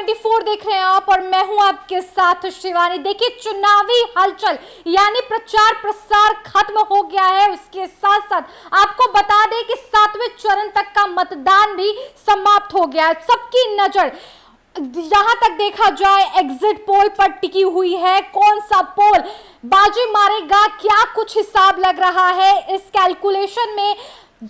24 देख रहे हैं आप और मैं हूं आपके साथ शिवानी। देखिए, चुनावी हलचल यानी प्रचार प्रसार खत्म हो गया है। उसके साथ साथ आपको बता दें कि 7वें चरण तक का मतदान भी समाप्त हो गया है। सबकी नजर जहां तक देखा जाए एग्जिट पोल पर टिकी हुई है। कौन सा पोल बाजी मारेगा, क्या कुछ हिसाब लग रहा है, इस कैलकुलेशन में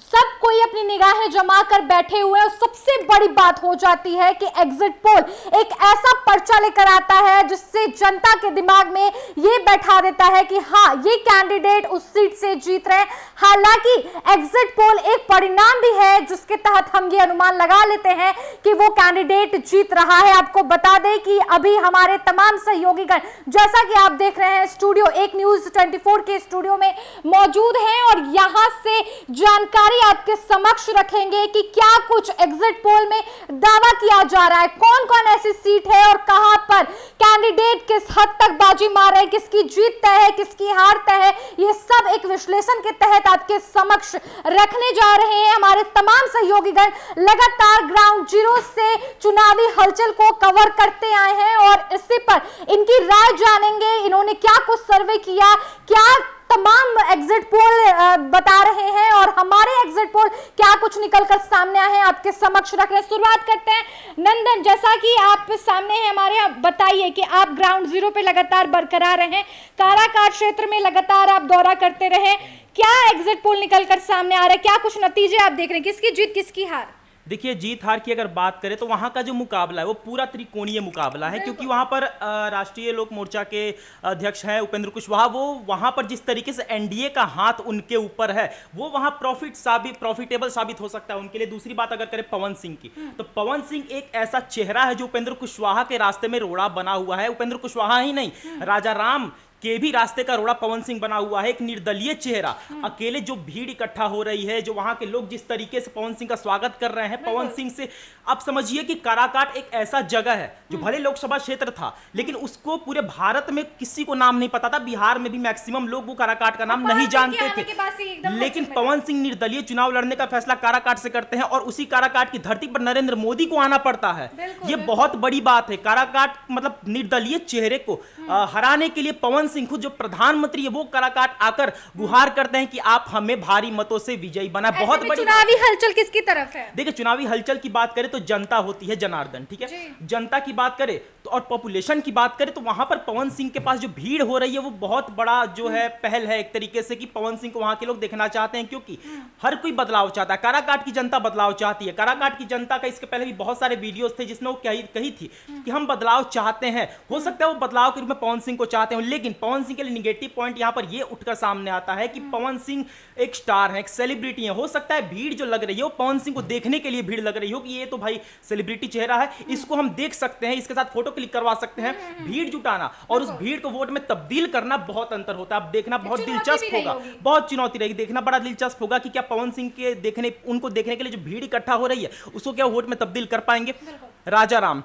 सब कोई अपनी निगाहें जमा कर बैठे हुए हैं। और सबसे बड़ी बात हो जाती है कि एग्जिट पोल एक ऐसा पर्चा लेकर आता है जिससे जनता के दिमाग में यह बैठा देता है कि हाँ, ये कैंडिडेट उस सीट से जीत रहे हैं। हालांकि एग्जिट पोल एक परिणाम भी है जिसके तहत हम ये अनुमान लगा लेते हैं कि वो कैंडिडेट जीत रहा है। आपको बता दें कि अभी हमारे तमाम सहयोगीगण, जैसा कि आप देख रहे हैं, स्टूडियो एक न्यूज 24 के स्टूडियो में मौजूद हैं और यहां से जानकारी आपके समक्ष रखेंगे कि क्या कुछ एग्जिट पोल में दावा किया जा रहा है, कौन कौन ऐसी सीट है और कहां पर कैंडिडेट किस हद तक बाजी मार रहे हैं, किसकी जीत तय है, किसकी हार तय है। ये सब एक विश्लेषण के तहत आपके समक्ष रखने जा रहे हैं। हमारे तमाम सहयोगीगण लगातार ग्राउंड जीरो से चुनावी हलचल को कवर करते आए हैं और इसी पर इनकी राय जानेंगे। इन्होंने क्या कुछ सर्वे किया, क्या तमाम एग्जिट पोल बता रहे हैं और हमारे एग्जिट पोल क्या कुछ निकलकर सामने आए हैं, आपके समक्ष रख रहे हैं। शुरुआत करते हैं नंदन, जैसा कि आप सामने हैं हमारे, बताइए कि आप ग्राउंड जीरो पे लगातार बरकरार रहे, काराकाट क्षेत्र में लगातार आप दौरा करते रहे, क्या एग्जिट पोल निकलकर सामने आ रहा है, क्या कुछ नतीजे आप देख रहे हैं, किसकी जीत किसकी हार? देखिए, जीत हार की अगर बात करें तो वहाँ का जो मुकाबला है वो पूरा त्रिकोणीय मुकाबला है, क्योंकि वहाँ पर राष्ट्रीय लोक मोर्चा के अध्यक्ष हैं उपेंद्र कुशवाहा। वो वहाँ पर जिस तरीके से एनडीए का हाथ उनके ऊपर है वो वहाँ प्रॉफिटेबल साबित हो सकता है उनके लिए। दूसरी बात अगर करें पवन सिंह की, तो पवन सिंह एक ऐसा चेहरा है जो उपेंद्र कुशवाहा के रास्ते में रोड़ा बना हुआ है। उपेंद्र कुशवाहा ही नहीं, राजा राम के भी रास्ते का रोड़ा पवन सिंह बना हुआ है। एक निर्दलीय चेहरा, अकेले जो भीड़ इकट्ठा हो रही है, जो वहां के लोग जिस तरीके से पवन सिंह का स्वागत कर रहे हैं, पवन सिंह से आप समझिए कि काराकाट एक ऐसा जगह है जो भले लोकसभा क्षेत्र था लेकिन उसको पूरे भारत में किसी को नाम नहीं पता था। बिहार में भी मैक्सिमम लोग वो काराकाट का नाम नहीं जानते थे, लेकिन पवन सिंह निर्दलीय चुनाव लड़ने का फैसला काराकाट से करते हैं और उसी काराकाट की धरती पर नरेंद्र मोदी को आना पड़ता है। ये बहुत बड़ी बात है। काराकाट मतलब निर्दलीय चेहरे को हराने के लिए पवन सिंह खुद जो प्रधानमंत्री है वो काराकाट आकर गुहार करते हैं कि आप हमें भारी मतों से विजयी बना। बहुत बड़ी चुनावी हलचल किसकी तरफ है? देखिए, चुनावी हलचल की बात करें तो जनता होती है जनार्दन, ठीक है। जनता की बात करें तो और पॉपुलेशन की बात करें तो वहां पर पवन सिंह के पास जो भीड़ हो रही है वो बहुत बड़ा जो है पहल है एक तरीके से कि पवन सिंह को वहां के लोग देखना चाहते हैं, क्योंकि हर कोई बदलाव चाहता है। काराकाट की जनता बदलाव चाहती है। काराकाट की जनता का इसके पहले भी बहुत सारे वीडियोस थे जिसमें वो कही थी कि हम बदलाव चाहते हैं। हो सकता है वो बदलाव के रूप में पवन सिंह को चाहते हैं, लेकिन पवन सिंह के लिए निगेटिव पॉइंट यहां पर ये उठकर सामने आता है कि पवन सिंह एक स्टार है, एक सेलिब्रिटी है। हो सकता है भीड़ जो लग रही है वो पवन सिंह को देखने के लिए भीड़ लग रही हो कि ये तो भाई सेलिब्रिटी चेहरा है, इसको हम देख सकते हैं, इसके साथ फोटो क्लिक करवा सकते हैं। भीड़ जुटाना और उस भीड़ को वोट में तब्दील करना बहुत अंतर होता है। अब देखना बहुत दिलचस्प होगा, बहुत चुनौती रहेगी। देखना बड़ा दिलचस्प होगा कि क्या पवन सिंह के उनको देखने के लिए जो भीड़ इकट्ठा हो रही है उसको क्या वोट में तब्दील कर पाएंगे। राजा राम,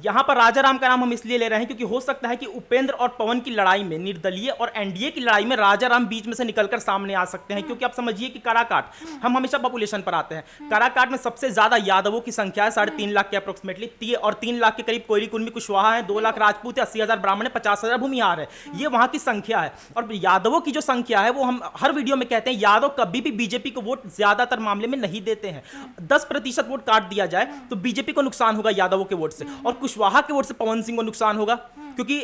यहां पर राजा राम का नाम हम इसलिए ले रहे हैं क्योंकि हो सकता है कि उपेंद्र और पवन की लड़ाई में, निर्दलीय और एनडीए की लड़ाई में राजा राम बीच में से निकलकर सामने आ सकते हैं। क्योंकि आप समझिए कि काराकाट, हम हमेशा पॉपुलेशन पर आते हैं, काराकाट में सबसे ज्यादा यादवों की संख्या है 3.5 लाख के अप्रोक्सीमेटली, और 3 लाख के करीब कोयरी कुर्मी कुशवाहा है, 2 लाख राजपूत है, 80,000 ब्राह्मण है, 50,000 भूमिहार है। ये वहां की संख्या है। और यादवों की जो संख्या है वो हम हर वीडियो में कहते हैं, यादव कभी भी बीजेपी को वोट ज्यादातर मामले में नहीं देते हैं। 10% वोट काट दिया जाए तो बीजेपी को नुकसान होगा यादवों के वोट से, और कुशवाहा के वोट से पवन सिंह को नुकसान होगा, क्योंकि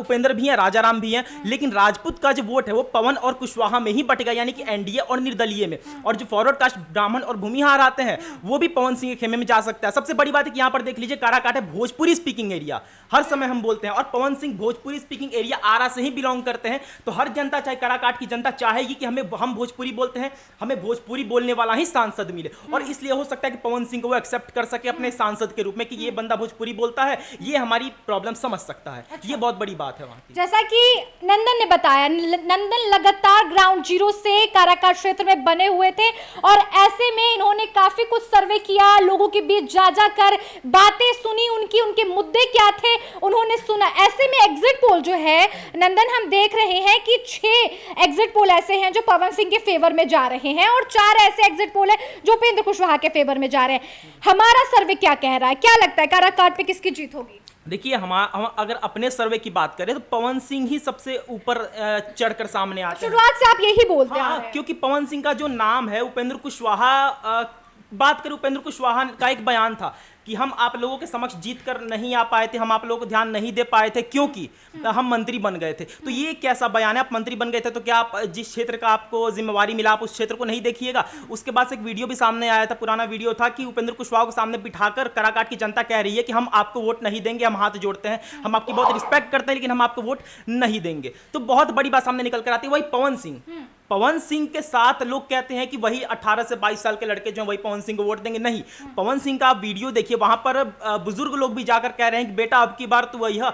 उपेंद्र भी हैं, राजा राम भी हैं, लेकिन राजपूत का जो वोट है वो पवन और कुशवाहा में ही बटेगा, यानी कि एनडीए और निर्दलीय में। और जो फॉरवर्ड कास्ट ब्राह्मण और भूमिहार आते हैं वो भी पवन सिंह के खेमे में जा सकता है। सबसे बड़ी बात है कि यहां पर देख लीजिए, काराकाट है भोजपुरी स्पीकिंग एरिया, हर समय हम बोलते हैं, और पवन सिंह भोजपुरी स्पीकिंग एरिया आरा से ही बिलोंग करते हैं। तो हर जनता, चाहे काराकाट की जनता चाहेगी कि हम भोजपुरी बोलते हैं, हमें भोजपुरी बोलने वाला ही सांसद मिले, और इसलिए हो सकता है कि पवन सिंह को वो एक्सेप्ट कर सके अपने सांसद के रूप में कि ये बंदा भोजपुरी बोलता है, ये हमारी प्रॉब्लम समझ सकता है। ये बहुत बड़ी बात है वहां की। जैसा कि नंदन ने बताया, नंदन लगातार ग्राउंड जीरो से काराकाट क्षेत्र में बने हुए थे और ऐसे में इन्होंने काफी कुछ सर्वे किया, लोगों के बीच जा जाकर बातें सुनी, उनके मुद्दे क्या थे उन्होंने सुना। ऐसे में एग्जिट पोल जो है नंदन, हम देख रहे हैं कि 6 एग्जिट पोल ऐसे हैं जो पवन सिंह के फेवर में जा रहे हैं और 4 ऐसे एग्जिट पोल है जो उपेंद्र कुशवाहा के फेवर में जा रहे हैं। हमारा सर्वे क्या कह रहा है, क्या लगता है काराकाट पे किसकी जीत होगी? देखिए हम अगर अपने सर्वे की बात करें तो पवन सिंह ही सबसे ऊपर चढ़कर सामने आते हैं। शुरुआत से आप यही बोलते आ रहे हैं। क्योंकि पवन सिंह का जो नाम है, उपेंद्र कुशवाहा, बात करें उपेंद्र कुशवाहा का एक बयान था कि हम आप लोगों के समक्ष जीत कर नहीं आ पाए थे, हम आप लोगों को ध्यान नहीं दे पाए थे क्योंकि हम मंत्री बन गए थे। तो ये कैसा बयान है? आप मंत्री बन गए थे तो क्या आप जिस क्षेत्र का आपको जिम्मेवारी मिला आप उस क्षेत्र को नहीं देखिएगा? उसके बाद से एक वीडियो भी सामने आया था, पुराना वीडियो था, कि उपेंद्र कुशवाहा को सामने बिठाकर काराकाट की जनता कह रही है कि हम आपको वोट नहीं देंगे, हम हाथ जोड़ते हैं, हम आपकी बहुत रिस्पेक्ट करते हैं, लेकिन हम आपको वोट नहीं देंगे। तो बहुत बड़ी बात सामने निकल कर आती है। वही पवन सिंह के साथ लोग कहते हैं कि वही 18 से 22 साल के लड़के जो हैं वही पवन सिंह को वोट देंगे। नहीं, पवन सिंह का आप वीडियो देखिए, वहां पर बुजुर्ग लोग भी जाकर कह रहे हैं कि बेटा अब की बार तू वही है,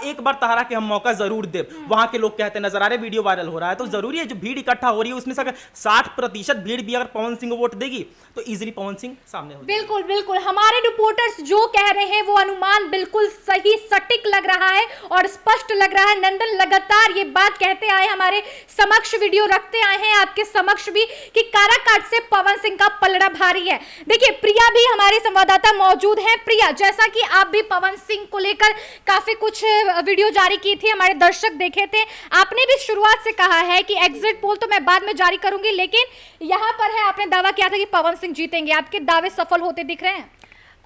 एक बार तहरा के हम मौका जरूर दे। वहां के लोग कहते नजर आ रहे, वीडियो वायरल हो रहा है। तो जरूरी है जो भीड़ इकट्ठा हो रही है उसमें से अगर 60% भीड़ भी अगर पवन सिंह को वोट देगी तो इजीली पवन सिंह सामने हो। बिल्कुल बिल्कुल, हमारे रिपोर्टर्स जो कह रहे हैं वो अनुमान बिल्कुल सही सटीक लग रहा है और स्पष्ट लग रहा है। नंदन लगातार ये बात कहते आए, हमारे समक्ष वीडियो रखते आए हैं, आपके समक्ष भी, कि काराकाट से पवन सिंह का पलड़ा भारी है। देखिए प्रिया भी हमारे संवाददाता मौजूद हैं। प्रिया, जैसा कि आप भी पवन सिंह को लेकर काफी कुछ वीडियो जारी की थी, हमारे दर्शक देखे थे, आपने भी शुरुआत से कहा है कि एग्जिट पोल तो मैं बाद में जारी करूंगी, लेकिन यहां पर है आपने दावा किया था कि पवन सिंह जीतेंगे। आपके दावे सफल होते दिख रहे हैं?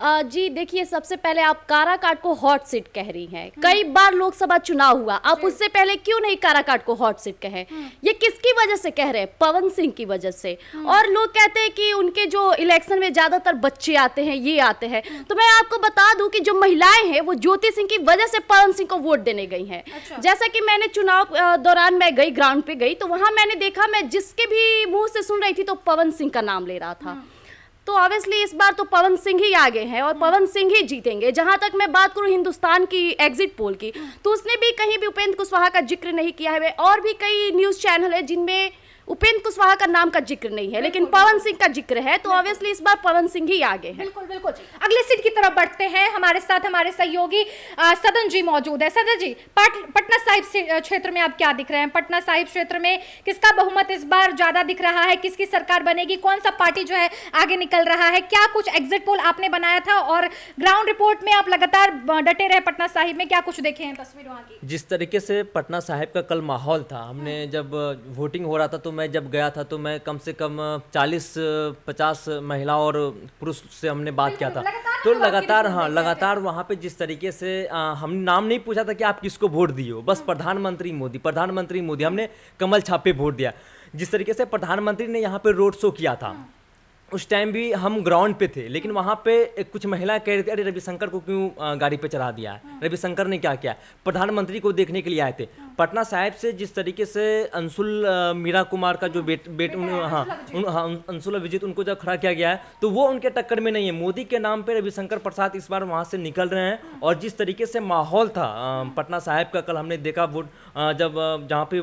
जी देखिए, सबसे पहले आप काराकाट को हॉट सीट कह रही हैं। कई बार लोकसभा चुनाव हुआ, आप उससे पहले क्यों नहीं काराकाट को हॉट सीट कहे? ये किसकी वजह से कह रहे हैं? पवन सिंह की वजह से। और लोग कहते हैं कि उनके जो इलेक्शन में ज्यादातर बच्चे आते हैं, ये आते हैं। तो मैं आपको बता दूं कि जो महिलाएं हैं वो ज्योति सिंह की वजह से पवन सिंह को वोट देने गई हैं। जैसा कि मैंने चुनाव दौरान मैं गई, ग्राउंड पे गई, तो वहां मैंने देखा, मैं जिसके भी मुंह से सुन रही थी तो पवन सिंह का नाम ले रहा था। तो ऑब्वियसली इस बार तो पवन सिंह ही आगे हैं और पवन सिंह ही जीतेंगे। जहां तक मैं बात करूं हिंदुस्तान की एग्जिट पोल की, तो उसने भी कहीं भी उपेंद्र कुशवाहा का जिक्र नहीं किया है। और भी कई न्यूज चैनल है जिनमें उपेंद्र कुशवाहा का नाम का जिक्र नहीं है, लेकिन पवन सिंह का जिक्र है। तो ऑब्वियसली इस बार पवन सिंह ही आगे है। बिल्कुल बिल्कुल। अगले सीट की तरफ बढ़ते हैं। हमारे साथ हमारे सहयोगी सदन जी मौजूद है। सदन जी, पटना साहिब क्षेत्र में आप क्या दिख रहे हैं? पटना साहिब क्षेत्र में किसका बहुमत इस बार ज्यादा दिख रहा है? किसकी सरकार बनेगी? कौन सा पार्टी जो है आगे निकल रहा है? क्या कुछ एग्जिट पोल आपने बनाया था और ग्राउंड रिपोर्ट में आप लगातार डटे रहे पटना साहिब में, क्या कुछ देखे हैं तस्वीर वहां की? जिस तरीके से पटना साहिब का कल माहौल था, हमने जब वोटिंग हो रहा था तो मैं जब गया था तो मैं कम से कम 40-50 महिला और पुरुष से हमने बात किया था। तो लगातार वहाँ पे जिस तरीके से हम नाम नहीं पूछा था कि आप किसको वोट दिए हो, बस प्रधानमंत्री मोदी, हमने कमल छाप पे वोट दिया। जिस तरीके से प्रधानमंत्री ने यहाँ पे रोड शो किया था, उस टाइम भी हम ग्राउंड पे थे, लेकिन वहाँ पे कुछ महिलाएं कह रही थी, अरे रविशंकर को क्यों गाड़ी पे चढ़ा दिया है? रविशंकर ने क्या किया? प्रधानमंत्री को देखने के लिए आए थे। पटना साहिब से जिस तरीके से अंशुल मीरा कुमार का जो अंशुल विजित उनको जब खड़ा किया गया है, तो वो उनके टक्कर में नहीं है। मोदी के नाम पे रविशंकर प्रसाद इस बार वहाँ से निकल रहे हैं। और जिस तरीके से माहौल था पटना साहिब का, कल हमने देखा वोट जब जहाँ पे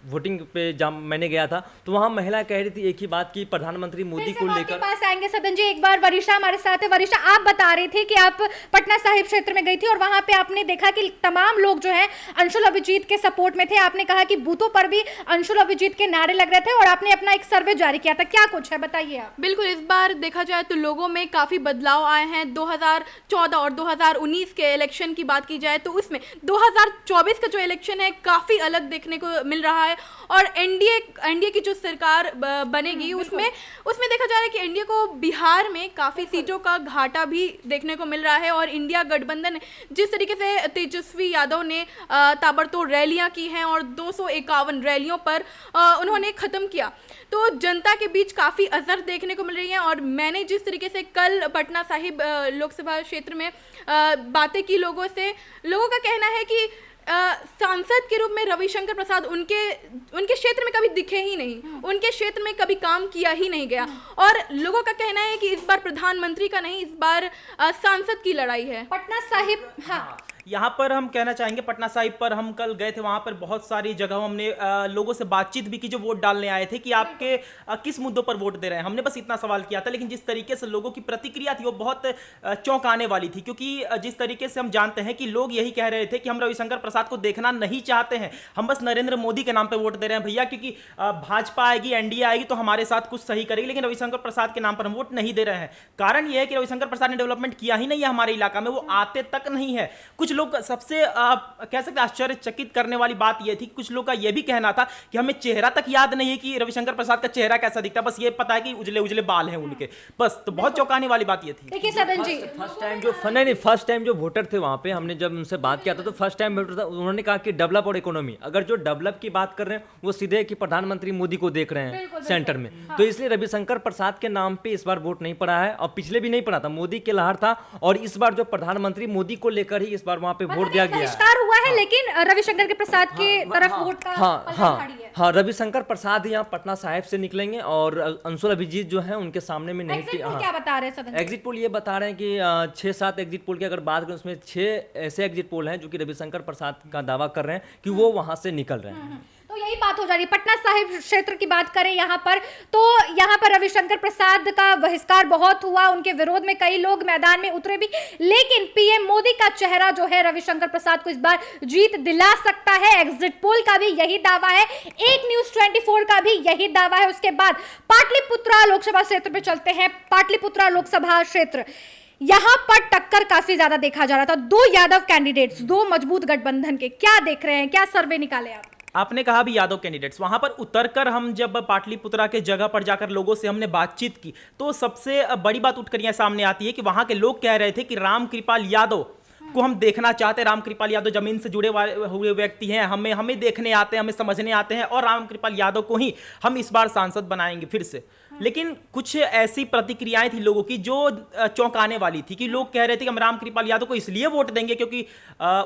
वोटिंग पे मैंने गया था, तो वहाँ महिला कह रही थी एक ही बात की प्रधानमंत्री मोदी को लेकर। पास आएंगे सदन जी, एक बार वरिष्ठा हमारे साथ है। वरिष्ठा, आप बता रही थी कि आप पटना साहिब क्षेत्र में गई थी और वहां पे आपने देखा कि तमाम लोग जो है अंशुल अभिजीत के सपोर्ट में थे। आपने कहा कि बूथों पर भी अंशुल अभिजीत के नारे लग रहे थे और आपने अपना एक सर्वे जारी किया था। क्या कुछ है, बताइए आप। बिल्कुल, इस बार देखा जाए तो लोगों में काफी बदलाव आए हैं। 2014 और 2019 के इलेक्शन की बात की जाए तो उसमें 2024 का जो इलेक्शन है काफी अलग देखने को मिल रहा है। और एनडीए की जो सरकार बनेगी उसमें देखा जा रहा है कि एनडीए को बिहार में काफी सीटों का घाटा भी देखने को मिल रहा है। और इंडिया गठबंधन जिस तरीके से तेजस्वी यादव ने ताबड़तोड़ रैलियां की हैं और 251 रैलियों पर उन्होंने खत्म किया, तो जनता के बीच काफी असर देखने को मिल रही है। और मैंने जिस तरीके से कल पटना साहिब लोकसभा क्षेत्र में बातें की लोगों से, लोगों का कहना है कि सांसद के रूप में रविशंकर प्रसाद उनके क्षेत्र में कभी दिखे ही नहीं, उनके क्षेत्र में कभी काम किया ही नहीं गया। और लोगों का कहना है कि इस बार प्रधानमंत्री का नहीं, इस बार सांसद की लड़ाई है। पटना साहिब, हाँ, यहाँ पर हम कहना चाहेंगे पटना साहिब पर हम कल गए थे, वहाँ पर बहुत सारी जगहों हमने लोगों से बातचीत भी की जो वोट डालने आए थे कि आपके किस मुद्दों पर वोट दे रहे हैं। हमने बस इतना सवाल किया था, लेकिन जिस तरीके से लोगों की प्रतिक्रिया थी वो बहुत चौंकाने वाली थी, क्योंकि जिस तरीके से हम जानते हैं कि लोग यही कह रहे थे कि हम रविशंकर प्रसाद को देखना नहीं चाहते हैं, हम बस नरेंद्र मोदी के नाम पर वोट दे रहे हैं भैया, क्योंकि भाजपा आएगी, एनडीए आएगी तो हमारे साथ कुछ सही करेगी, लेकिन रविशंकर प्रसाद के नाम पर हम वोट नहीं दे रहे हैं। कारण यह है कि रविशंकर प्रसाद ने डेवलपमेंट किया ही नहीं है हमारे इलाका में, वो आते तक नहीं है। कुछ लोग सबसे कह सकते आश्चर्यचकित करने वाली बात यह थी कि कुछ लोग का यह भी कहना था कि हमें चेहरा तक याद नहीं है कि रविशंकर प्रसाद का चेहरा कैसा दिखता है, बस ये पता है कि उजले उजले बाल हैं उनके, बस। तो बहुत चौंकाने वाली बात ये थी। देखिए सदन जी, फर्स्ट टाइम जो वोटर थे वहाँ पे, हमने जब उनसे बात किया था तो फर्स्ट टाइम वोटर था, उन्होंने कहा कि डेवलप और इकोनॉमी, अगर जो डेवलप की बात कर रहे हैं वो सीधे कि प्रधानमंत्री मोदी को देख रहे हैं सेंटर में, तो इसलिए रविशंकर प्रसाद के नाम पे इस बार वोट नहीं पड़ा है, और पिछले भी नहीं पड़ा था, मोदी के लहर था, और इस बार जो प्रधानमंत्री मोदी को लेकर ही इस बार वहाँ पे वोट दिया गया है। बहिष्कार हुआ है, लेकिन रविशंकर के प्रसाद की तरफ वोट का पलड़ा भारी है। हाँ, रविशंकर प्रसाद यहाँ पटना साहिब से निकलेंगे, और अंशुल अभिजीत जो है उनके सामने में नहीं थी। क्या बता रहे हैं सदन? एग्जिट पोल ये बता रहे हैं कि 6-7 एग्जिट पोल की अगर बात करें, उसमें 6 ऐसे एग्जिट पोल हैं जो कि रविशंकर प्रसाद का दावा कर रहे हैं कि वो वहां से निकल रहे हैं। तो यही बात हो जा रही है। पटना साहिब क्षेत्र की बात करें यहाँ पर, तो यहाँ पर रविशंकर प्रसाद का बहिष्कार बहुत हुआ, उनके विरोध में कई लोग मैदान में उतरे भी, लेकिन पीएम मोदी का चेहरा जो है रविशंकर प्रसाद को इस बार जीत दिला सकता है। एग्जिट पोल का भी यही दावा है, एक न्यूज 24 का भी यही दावा है। उसके बाद पाटलिपुत्रा लोकसभा क्षेत्र पे चलते हैं। पाटलिपुत्रा लोकसभा क्षेत्र, यहां पर टक्कर काफी ज्यादा देखा जा रहा था, 2 यादव कैंडिडेट्स, 2 मजबूत गठबंधन के। क्या देख रहे हैं, क्या सर्वे निकाले आप? आपने कहा भी यादव कैंडिडेट्स, वहां पर उतरकर हम जब पाटलिपुत्रा के जगह पर जाकर लोगों से हमने बातचीत की, तो सबसे बड़ी बात उठकर यह सामने आती है कि वहां के लोग कह रहे थे कि रामकृपाल यादव को हम देखना चाहते हैं। रामकृपाल यादव जमीन से जुड़े हुए व्यक्ति हैं, हमें देखने आते हैं, हमें समझने आते हैं, और रामकृपाल यादव को ही हम इस बार सांसद बनाएंगे फिर से। लेकिन कुछ ऐसी प्रतिक्रियाएं थी लोगों की जो चौंकाने वाली थी, कि लोग कह रहे थे कि हम रामकृपाल यादव को इसलिए वोट देंगे क्योंकि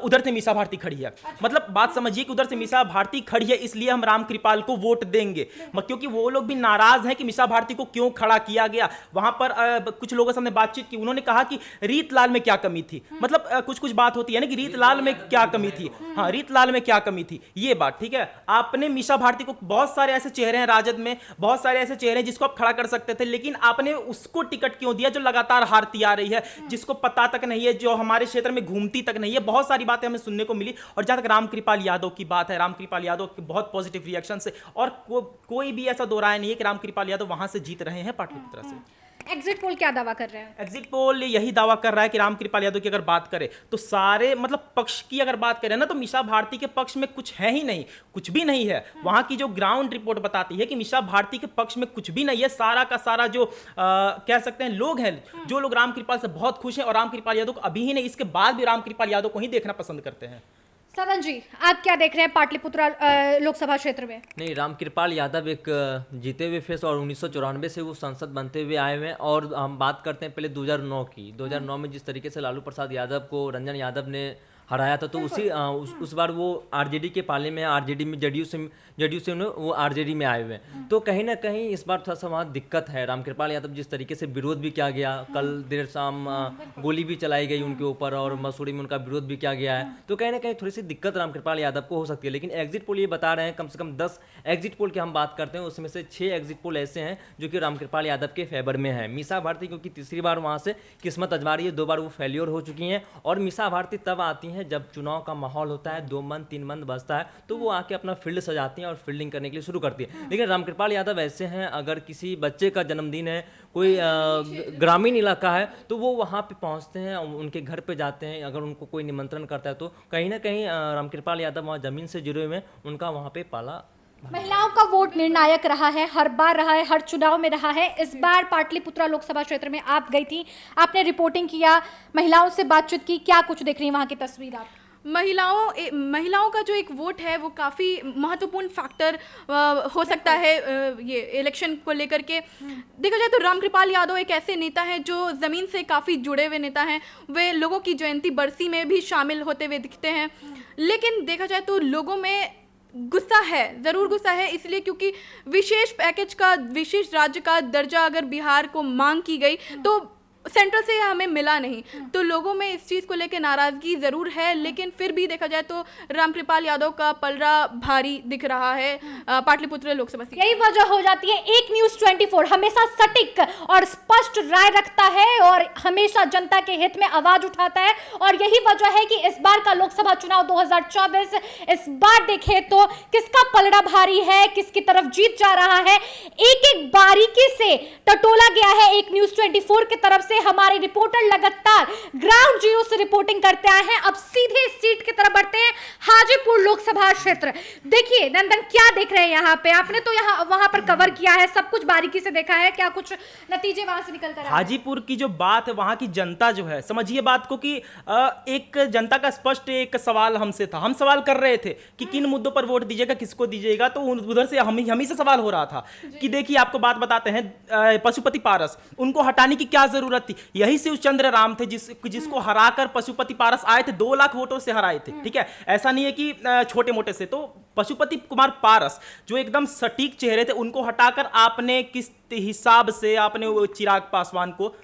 उधर से मीसा भारती खड़ी है। मतलब बात समझिए कि उधर से मीसा भारती खड़ी है, इसलिए हम रामकृपाल को वोट देंगे, क्योंकि वो लोग भी नाराज हैं कि मीसा भारती को क्यों खड़ा किया गया। वहां पर कुछ लोगों से हमने बातचीत की, उन्होंने कहा कि रीतलाल में क्या कमी थी। मतलब कुछ बात होती है ना कि रीतलाल में क्या कमी थी, हाँ, रीतलाल में क्या कमी थी, ये बात। ठीक है, आपने मीसा भारती को, बहुत सारे ऐसे चेहरे हैं राजद में, बहुत सारे ऐसे चेहरे हैं जिसको आप खड़ा कर सकते थे, लेकिन आपने उसको टिकट क्यों दिया जो लगातार हारती आ रही है, जिसको पता तक नहीं है, जो हमारे क्षेत्र में घूमती तक नहीं है। बहुत सारी बातें हमें सुनने को मिली। और जहां तक रामकृपाल यादव की बात है, रामकृपाल यादव के बहुत पॉजिटिव रिएक्शन से, और कोई भी ऐसा दो राय नहीं है कि रामकृपाल यादव वहां से जीत रहे हैं पाटलिपुत्रा से। एग्जिट पोल क्या दावा कर रहे हैं? एग्जिट पोल यही दावा कर रहा है कि रामकृपाल यादव की अगर बात करें तो सारे, मतलब पक्ष की अगर बात करें ना, तो मीसा भारती के पक्ष में कुछ है ही नहीं, कुछ भी नहीं है। वहां की जो ग्राउंड रिपोर्ट बताती है कि मीसा भारती के पक्ष में कुछ भी नहीं है। सारा का सारा जो कह सकते हैं लोग हैं, जो लोग रामकृपाल से बहुत खुश हैं, और रामकृपाल यादव को अभी ही नहीं, इसके बाद भी रामकृपाल यादव को ही देखना पसंद करते हैं। सदन जी, आप क्या देख रहे हैं पाटलिपुत्रा लोकसभा क्षेत्र में? नहीं, रामकृपाल यादव एक जीते हुए फेस, और 1994 से वो सांसद बनते हुए आए हुए हैं। और हम बात करते हैं पहले 2009 की। 2009 में जिस तरीके से लालू प्रसाद यादव को रंजन यादव ने हराया था, तो उस बार वो आरजेडी के पाले में, आरजेडी में जेडीयू से वो आरजेडी में आए हुए हैं। तो कहीं ना कहीं इस बार थोड़ा सा वहाँ दिक्कत है। रामकृपाल यादव जिस तरीके से विरोध भी किया गया, कल देर शाम गोली भी चलाई गई उनके ऊपर, और मसूरी में उनका विरोध भी किया गया है। तो कहीं ना कहीं थोड़ी सी दिक्कत रामकृपाल यादव को हो सकती है। लेकिन एग्जिट पोल ये बता रहे हैं, कम से कम 10 एग्जिट पोल की हम बात करते हैं, उसमें से 6 एग्जिट पोल ऐसे हैं जो कि रामकृपाल यादव के फेवर में है। मीसा भारती क्योंकि तीसरी बार वहाँ से किस्मत आजमा रही है, 2 बार वो फेल्योर हो चुकी हैं, और मीसा भारती तब आती हैं जब चुनाव का माहौल होता है, 2 मन 3 मन बचता है, तो वो आके अपना फील्ड सजाती हैं और फील्डिंग करने के लिए शुरू करती है। लेकिन रामकृपाल यादव ऐसे हैं, अगर किसी बच्चे का जन्मदिन है, कोई ग्रामीण इलाका है, तो वो वहाँ पे पहुँचते हैं, उनके घर पे जाते हैं, अगर उनको कोई निमंत्रण करता है तो कहीं ना कहीं रामकृपाल यादव वहाँ जमीन से जुड़े हुए हैं, उनका वहाँ पे पाला। महिलाओं का वोट निर्णायक रहा है, हर बार रहा है, हर चुनाव में रहा है। इस बार पाटलिपुत्रा लोकसभा क्षेत्र में आप गई थी, आपने रिपोर्टिंग किया, महिलाओं से बातचीत की, क्या कुछ देख रही हैं वहाँ की तस्वीर आप? महिलाओं का जो एक वोट है वो काफ़ी महत्वपूर्ण फैक्टर हो सकता है ये इलेक्शन को लेकर के। देखा जाए तो रामकृपाल यादव एक ऐसे नेता हैं जो ज़मीन से काफ़ी जुड़े हुए नेता हैं। वे लोगों की जयंती बरसी में भी शामिल होते हुए दिखते हैं। लेकिन देखा जाए तो लोगों में गुस्सा है, ज़रूर गुस्सा है, इसलिए क्योंकि विशेष पैकेज का, विशेष राज्य का दर्जा अगर बिहार को मांग की गई तो सेंट्रल से हमें मिला नहीं, तो लोगों में इस चीज़ को लेकर नाराज़गी ज़रूर है। लेकिन फिर भी देखा जाए तो रामकृपाल यादव का पलड़ा भारी दिख रहा है पाटलिपुत्र लोकसभा सीट। यही वजह हो जाती है एक न्यूज़ 24 हमेशा सटीक और स्पष्ट राय रखता है और हमेशा जनता के हित में आवाज उठाता है, और यही वजह है कि इस बार का लोकसभा चुनाव 2024 इस बार देखें तो किसका पलड़ा भारी है, किसकी तरफ जीत जा रहा है, एक एक बारीकी से टटोला गया है। एक न्यूज़ 24 की तरफ से हमारे रिपोर्टर लगातार ग्राउंड जीरो से रिपोर्टिंग करते आए हैं। अब सीधे सीट की तरफ बढ़ते हैं, हाजीपुर लोकसभा क्षेत्र। देखिए नंदन, क्या देख रहे हैं यहाँ पे? आपने तो यहाँ वहां पर कवर किया है, सब कुछ बारीकी से देखा है, क्या कुछ नतीजे वहां से निकल कर आए हैं? हाजीपुर की जो बात है, वहां की जनता जो है, समझिए बात को कि एक जनता का स्पष्ट एक सवाल हमसे था। हम सवाल कर रहे थे कि किन मुद्दों पर वोट दीजिएगा, किसको दीजिएगा, तो उधर से हम ही से सवाल हो रहा था कि देखिए आपको बात बताते हैं, पशुपति पारस उनको हटाने की क्या जरूरत थी? यही शिवचंद्र राम थे जिसको हराकर पशुपति पारस आए थे, 2 लाख वोटों से हराए थे। ठीक है, ऐसा नहीं है कि छोटे मोटे से। तो पशुपति कुमार पारस जो एकदम सटीक चेहरे थे, उनको हटाकर आपने किस हिसाब से आपने वो चिराग पासवान को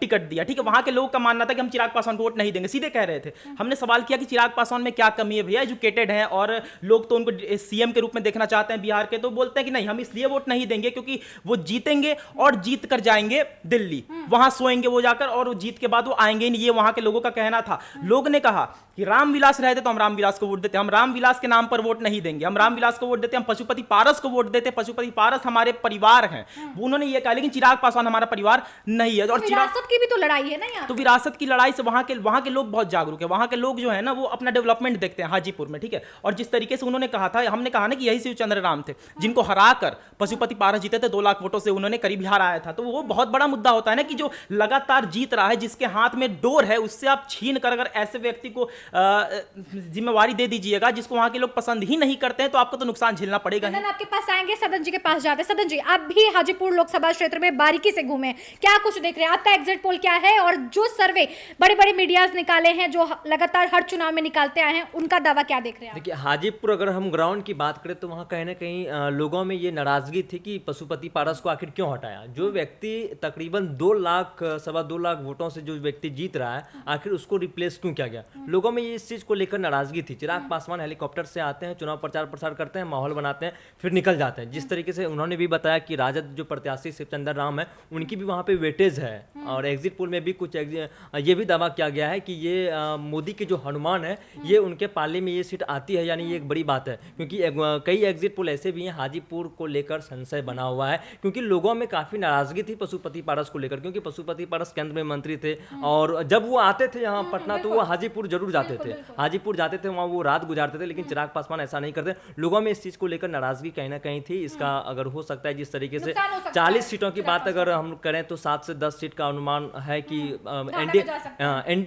टिकट दिया? ठीक है, वहां के लोगों का मानना था कि हम चिराग पासवान को वोट नहीं देंगे, सीधे कह रहे थे। हमने सवाल किया कि चिराग पासवान में क्या कमी है भैया, एजुकेटेड हैं और लोग तो उनको सीएम के रूप में देखना चाहते हैं बिहार के, तो बोलते हैं कि नहीं, हम इसलिए वोट नहीं देंगे क्योंकि वो जीतेंगे और जीत कर जाएंगे दिल्ली, वहां सोएंगे वो जाकर, और जीत के बाद वो आएंगे नहीं, ये वहां के लोगों का कहना था। लोग ने कहा कि रामविलास रहते तो हम रामविलास को वोट देते, हम रामविलास के नाम पर वोट नहीं देंगे, हम रामविलास को वोट देते, हम पशुपति पारस को वोट देते, पशुपति पारस हमारे परिवार हैं, उन्होंने ये कहा। लेकिन चिराग पासवान हमारा परिवार नहीं है। और विरासत की भी तो लड़ाई है ना यहाँ। तो विरासत की लड़ाई से वहां के लोग बहुत जागरूक है। वहां के लोग जो है ना, वो अपना डेवलपमेंट देखते हैं हाजीपुर में। ठीक है, और जिस तरीके से उन्होंने कहा था, हमने कहा ना कि यही शिवचंद्र राम थे जिनको हराकर पशुपति पारस जीते थे, 2 लाख वोटों से उन्होंने करीब हार आया था। तो वो बहुत बड़ा मुद्दा होता है ना कि जो लगातार जीत रहा है, जिसके हाथ में डोर है, उससे आप छीन कर अगर ऐसे व्यक्ति को जिम्मेवारी दे दीजिएगा जिसको वहां के लोग पसंद ही नहीं करते हैं, तो आपको तो नुकसान झेलना पड़ेगा। आपके पास आएंगे, सदन जी के पास जाते हैं। सदन जी, आप भी हाजीपुर लोकसभा क्षेत्र में बारीकी से घूमे, क्या कुछ देख रहे हैं? आपका एग्जिट पोल क्या है, और जो सर्वे बड़े बड़े मीडियाज निकाले हैं, जो लगातार हर चुनाव में निकालते आए हैं, उनका दावा क्या देख रहे हैं? देखिए हाजीपुर अगर हम ग्राउंड की बात करें तो वहाँ कहीं ना कहीं लोगों में ये नाराजगी थी कि पशुपति पारस को आखिर क्यों हटाया। जो व्यक्ति तकरीबन 2 लाख 2.25 लाख वोटों से जो व्यक्ति जीत रहा है, आखिर उसको रिप्लेस क्यों किया गया? लोगों में ये इस चीज को लेकर नाराजगी थी। चिराग पासवान हेलीकॉप्टर से आते हैं, चुनाव प्रचार प्रसार करते हैं, माहौल बनाते हैं, फिर निकल जाते हैं। जिस तरीके से उन्होंने भी बताया कि राजद जो प्रत्याशी शिवचंद्र राम है, उनकी भी वहाँ पे वेटेज है, और एग्जिट पोल में भी कुछ ये भी दावा किया गया है कि ये मोदी के जो हनुमान है, ये उनके पाले में ये सीट आती है, यानी ये एक बड़ी बात है। क्योंकि कई एग्जिट पोल ऐसे भी हैं हाजीपुर को लेकर संशय बना हुआ है, क्योंकि लोगों में काफी नाराजगी थी पशुपति पारस को लेकर, क्योंकि पशुपति पारस केंद्र में मंत्री थे, और जब वो आते थे यहाँ पटना तो वो हाजीपुर जरूर जाते थे, हाजीपुर जाते थे, वहाँ वो रात गुजारते थे। लेकिन चिराग पासवान ऐसा नहीं करते। लोगों में इस चीज को लेकर नाराजगी कहीं ना कहीं थी। इसका अगर हो सकता है जिस तरीके से 40 सीटों की बात अगर हम करें तो 7 से 10 सीट का अनुमान है कि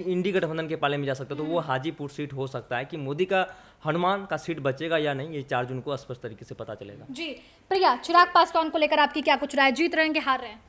इंडी गठबंधन के पाले में जा सकता है, तो वो हाजीपुर सीट हो सकता है कि मोदी का हनुमान का सीट बचेगा या नहीं, ये 4 जून को स्पष्ट तरीके से पता चलेगा। जी प्रिया, चिराग पासवान को लेकर आपकी क्या कुछ राय? जीत रहे हैं कि हार रहे हैं?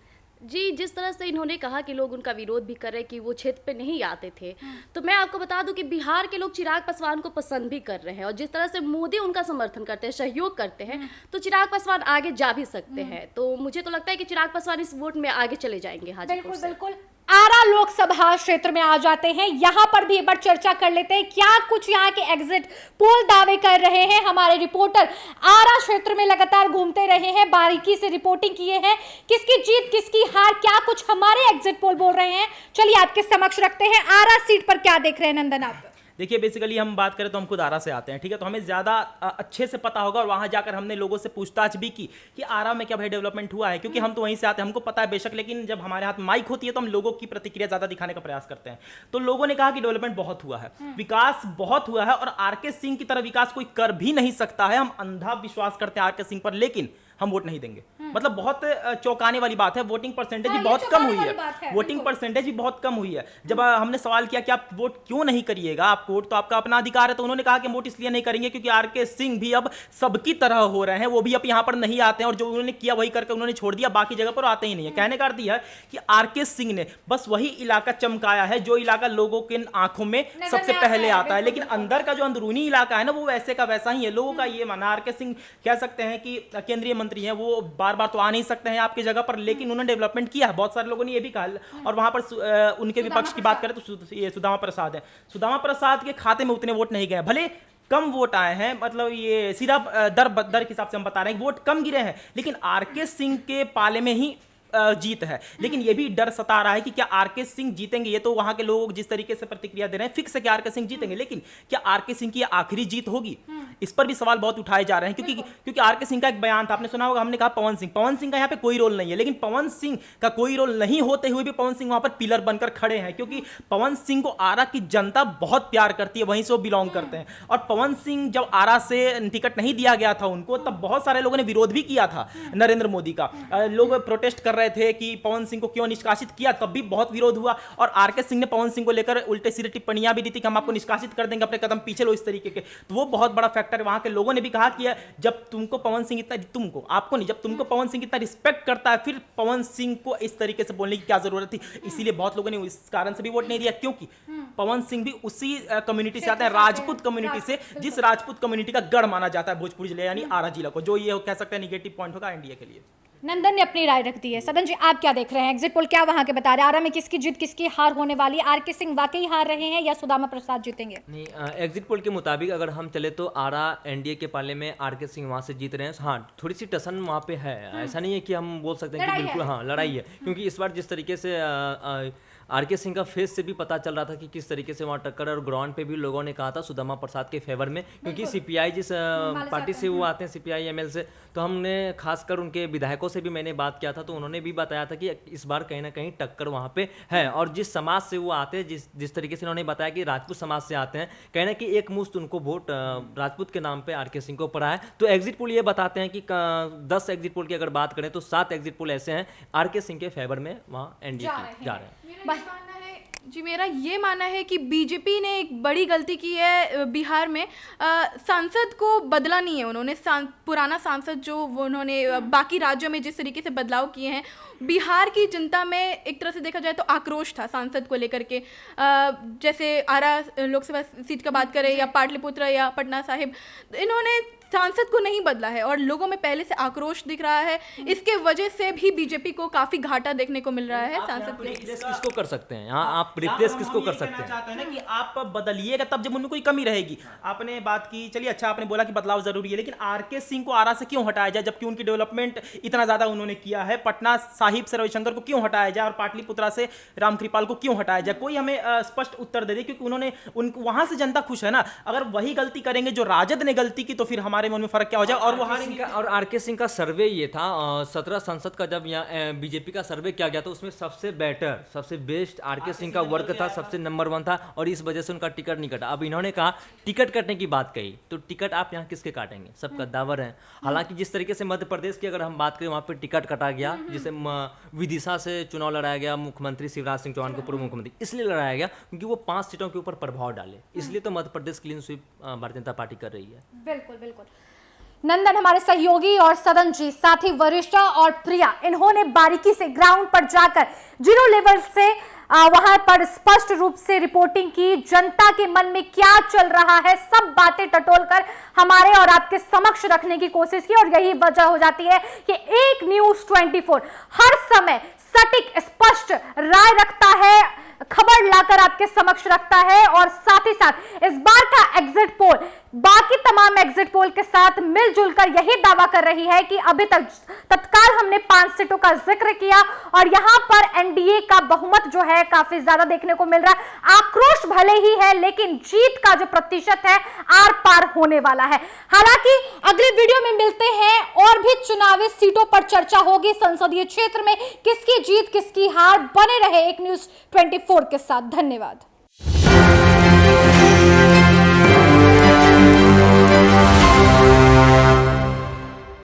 जी, जिस तरह से इन्होंने कहा कि लोग उनका विरोध भी कर रहे हैं कि वो क्षेत्र पे नहीं आते थे, तो मैं आपको बता दूं कि बिहार के लोग चिराग पासवान को पसंद भी कर रहे हैं, और जिस तरह से मोदी उनका समर्थन करते हैं, सहयोग करते हैं, तो चिराग पासवान आगे जा भी सकते हैं। तो मुझे तो लगता है कि चिराग पासवान इस वोट में आगे चले जाएंगे हाजीपुर से। बिल्कुल। आरा लोकसभा क्षेत्र में आ जाते हैं, यहां पर भी एक बार चर्चा कर लेते हैं क्या कुछ यहां के एग्जिट पोल दावे कर रहे हैं। हमारे रिपोर्टर आरा क्षेत्र में लगातार घूमते रहे हैं, बारीकी से रिपोर्टिंग किए हैं, किसकी जीत किसकी हार क्या कुछ हमारे एग्जिट पोल बोल रहे हैं, चलिए आपके समक्ष रखते हैं। आरा सीट पर क्या देख रहे हैं नंदन आप? देखिए बेसिकली हम बात करें तो हम खुद आरा से आते हैं, ठीक है, तो हमें ज़्यादा अच्छे से पता होगा, और वहाँ जाकर हमने लोगों से पूछताछ भी की कि आरा में क्या भाई डेवलपमेंट हुआ है, क्योंकि हम तो वहीं से आते हैं, हमको पता है बेशक, लेकिन जब हमारे हाथ माइक होती है तो हम लोगों की प्रतिक्रिया ज़्यादा दिखाने का प्रयास करते हैं। तो लोगों ने कहा कि डेवलपमेंट बहुत हुआ है, विकास बहुत हुआ है, और आरके सिंह की तरह विकास कोई कर भी नहीं सकता है। हम अंधा विश्वास करते हैं आरके सिंह पर, लेकिन हम वोट नहीं देंगे। मतलब बहुत चौंकाने वाली बात है, वोटिंग परसेंटेज भी बहुत कम हुई है, वोटिंग परसेंटेज भी बहुत कम हुई है। जब हमने सवाल किया कि आप वोट क्यों नहीं करिएगा, आप वोट तो आपका अपना अधिकार है, तो उन्होंने कहा कि वोट इसलिए नहीं करेंगे क्योंकि आरके सिंह भी अब सबकी तरह हो रहे हैं, वो भी अब यहाँ पर नहीं आते हैं, और जो उन्होंने किया वही करके उन्होंने छोड़ दिया, बाकी जगह पर आते ही नहीं है। कहने का अर्थ यह है कि आरके सिंह ने बस वही इलाका चमकाया है जो इलाका लोगों के आंखों में सबसे पहले आता है, लेकिन अंदर का जो अंदरूनी इलाका है ना, वो वैसे का वैसा ही है। लोगों का ये मानना, आरके सिंह कह सकते हैं कि केंद्रीय मुख्यमंत्री हैं वो बार बार तो आ नहीं सकते हैं आपकी जगह पर, लेकिन उन्होंने डेवलपमेंट किया है, बहुत सारे लोगों ने ये भी कहा। और वहां पर उनके विपक्ष की बात करें तो ये सुदामा प्रसाद है, सुदामा प्रसाद के खाते में उतने वोट नहीं गए, भले कम वोट आए हैं, मतलब ये सीधा दर के हिसाब से हम बता रहे हैं, वोट कम गिरे हैं, लेकिन आरके सिंह के पाले में ही जीत है। लेकिन ये भी डर सता रहा है कि क्या आरके सिंह जीतेंगे। ये तो वहां के लोग जिस तरीके से प्रतिक्रिया दे रहे हैं फिक्स है कि आरके सिंह जीतेंगे, लेकिन क्या आरके सिंह की आखिरी जीत होगी, इस पर भी सवाल बहुत उठाए जा रहे हैं। क्योंकि आरके सिंह का एक बयान था, आपने सुना होगा, हमने कहा पवन सिंह का यहाँ पे कोई रोल नहीं है, लेकिन पवन सिंह का कोई रोल नहीं होते हुए भी पवन सिंह वहां पर पिलर बनकर खड़े हैं, क्योंकि पवन सिंह को आरा की जनता बहुत प्यार करती है, वहीं से वो बिलोंग करते हैं। और पवन सिंह जब आरा से टिकट नहीं दिया गया था उनको, तब बहुत सारे लोगों ने विरोध भी किया था नरेंद्र मोदी का, लोग प्रोटेस्ट कर रहे थे कि पवन सिंह को क्यों निष्कासित किया, तब भी बहुत विरोध हुआ। और आरके सिंह ने पवन सिंह को लेकर उल्टे सीधे टिप्पणियां भी दी थी कि हम आपको निष्कासित कर देंगे, अपने कदम पीछे लो, इस तरीके के। तो वो बहुत बड़ा फैक्टर है। वहां के लोगों ने भी कहा कि जब तुमको पवन सिंह इतना, तुमको आपको नहीं, जब तुमको पवन सिंह इतना रिस्पेक्ट करता है, फिर पवन सिंह को इस तरीके से बोलने की क्या जरूरत थी। इसीलिए बहुत लोगों ने इस कारण से भी वोट नहीं दिया, क्योंकि पवन सिंह भी उसी कम्युनिटी से आते हैं, राजपूत कम्युनिटी से, जिस राजपूत कम्युनिटी का गढ़ माना जाता है भोजपुर जिले यानी आरा जिला को, जो ये कह सकते हैं निगेटिव पॉइंट होगा एनडीए के लिए। नंदन ने अपनी राय रख दी है। सदन जी, आप क्या देख रहे हैं, एग्जिट पोल क्या वहां के बता रहे हैं, आरा में किसकी जीत किसकी हार होने वाली है, आरके सिंह वाकई हार रहे हैं या सुदामा प्रसाद जीतेंगे? नहीं, एग्जिट पोल के मुताबिक अगर हम चले तो आरा एनडीए के पाले में आरके सिंह वहां से जीत रहे हैं। हाँ, थोड़ी सी टसन वहां पे है, ऐसा नहीं है कि हम बोल सकते हैं कि बिल्कुल हाँ लड़ाई है, क्योंकि इस बार जिस तरीके से आरके सिंह का फेस से भी पता चल रहा था कि किस तरीके से वहाँ टक्कर, और ग्राउंड पे भी लोगों ने कहा था सुदामा प्रसाद के फेवर में, क्योंकि सीपीआई जिस पार्टी से वो आते हैं, सीपीआई एमएल से, तो हमने खासकर उनके विधायकों से भी मैंने बात किया था, तो उन्होंने भी बताया था कि इस बार कहीं ना कहीं टक्कर वहाँ पे है। और जिस समाज से वो आते हैं, जिस तरीके से उन्होंने बताया कि राजपूत समाज से आते हैं, कहीं ना कहीं एक मुश्त उनको वोट राजपूत के नाम पे आरके सिंह को पड़ा है। तो एग्जिट पोल ये बताते हैं कि 10 एग्जिट पोल की अगर बात करें तो 7 एग्जिट पोल ऐसे हैं आरके सिंह के फेवर में वहाँ एनडीए जा रहे हैं। जी, मेरा ये मानना है कि बीजेपी ने एक बड़ी गलती की है बिहार में। सांसद को बदला नहीं है उन्होंने, पुराना सांसद जो वो उन्होंने बाकी राज्यों में जिस तरीके से बदलाव किए हैं, बिहार की जनता में एक तरह से देखा जाए तो आक्रोश था सांसद को लेकर के। जैसे आरा लोकसभा सीट का बात करें या पाटलिपुत्र या पटना साहिब, इन्होंने सांसद को नहीं बदला है और लोगों में पहले से आक्रोश दिख रहा है। इसके वजह से भी बीजेपी को काफी घाटा देखने को मिल रहा है। सांसद रिप्लेस किसको कर सकते हैं, आप रिप्लेस किसको कर सकते हैं? चाहते हैं ना कि आप बदलिएगा तब जब उनमें कोई कमी रहेगी। आपने बात की, चलिए अच्छा, आपने बोला कि बदलाव जरूरी है, लेकिन आरके सिंह को आरा से क्यों हटाया जाए जबकि उनकी डेवलपमेंट इतना ज्यादा उन्होंने किया है? पटना साहिब से रविशंकर को क्यों हटाया जाए और पाटलिपुत्रा से रामकृपाल को क्यों हटाया जाए? कोई हमें स्पष्ट उत्तर दे दे, क्योंकि उन्होंने वहां से जनता खुश है ना। अगर वही गलती करेंगे जो राजद ने गलती की, तो फिर हमारे मन में फर्क क्या हो जाए और वो हारेंगे। और आरके सिंह का सर्वे ये था, 17 संसद का जब यहाँ बीजेपी का सर्वे किया गया तो उसमें सबसे बेटर, सबसे बेस्ट आरके सिंह का वर्क था, सबसे नंबर 1 था, और इस वजह से उनका टिकट नहीं कटा। अब इन्होंने कहा टिकट कटने की बात कही, तो टिकट आप यहाँ किसके काटेंगे? सबका दावर है। हालांकि जिस तरीके से मध्य प्रदेश की अगर हम बात करें, वहाँ पे टिकट कटा गया, जिसे विदिशा से चुनाव लड़ाया गया, मुख्यमंत्री शिवराज सिंह चौहान को पूर्व मुख्यमंत्री इसलिए लड़ाया गया क्योंकि वो 5 सीटों के ऊपर प्रभाव डाले, इसलिए तो Madhya Pradesh clean sweep Bharatiya Janata party कर रही है। बिल्कुल बिल्कुल। नंदन हमारे सहयोगी और सदन जी, साथ ही वरिष्ठा और प्रिया, इन्होंने बारीकी से ग्राउंड पर जाकर जीरो लेवल से वहां पर स्पष्ट रूप से रिपोर्टिंग की, जनता के मन में क्या चल रहा है सब बातें टटोलकर हमारे और आपके समक्ष रखने की कोशिश की। और यही वजह हो जाती है कि एक न्यूज़ 24 हर समय सटीक स्पष्ट राय रखता है, खबर लाकर आपके समक्ष रखता है। और साथ ही साथ इस बार का एग्जिट पोल बाकी तमाम एग्जिट पोल के साथ मिलजुल कर यही दावा कर रही है कि अभी तक तत्काल हमने 5 सीटों का जिक्र किया और यहां पर एनडीए का बहुमत जो है काफी ज्यादा देखने को मिल रहा है। आक्रोश भले ही है, लेकिन जीत का जो प्रतिशत है आर पार होने वाला है। हालांकि अगले वीडियो में मिलते हैं और भी चुनावी सीटों पर चर्चा होगी, संसदीय क्षेत्र में किसकी जीत किसकी हार। बने रहे एक न्यूज़ 24 के साथ। धन्यवाद।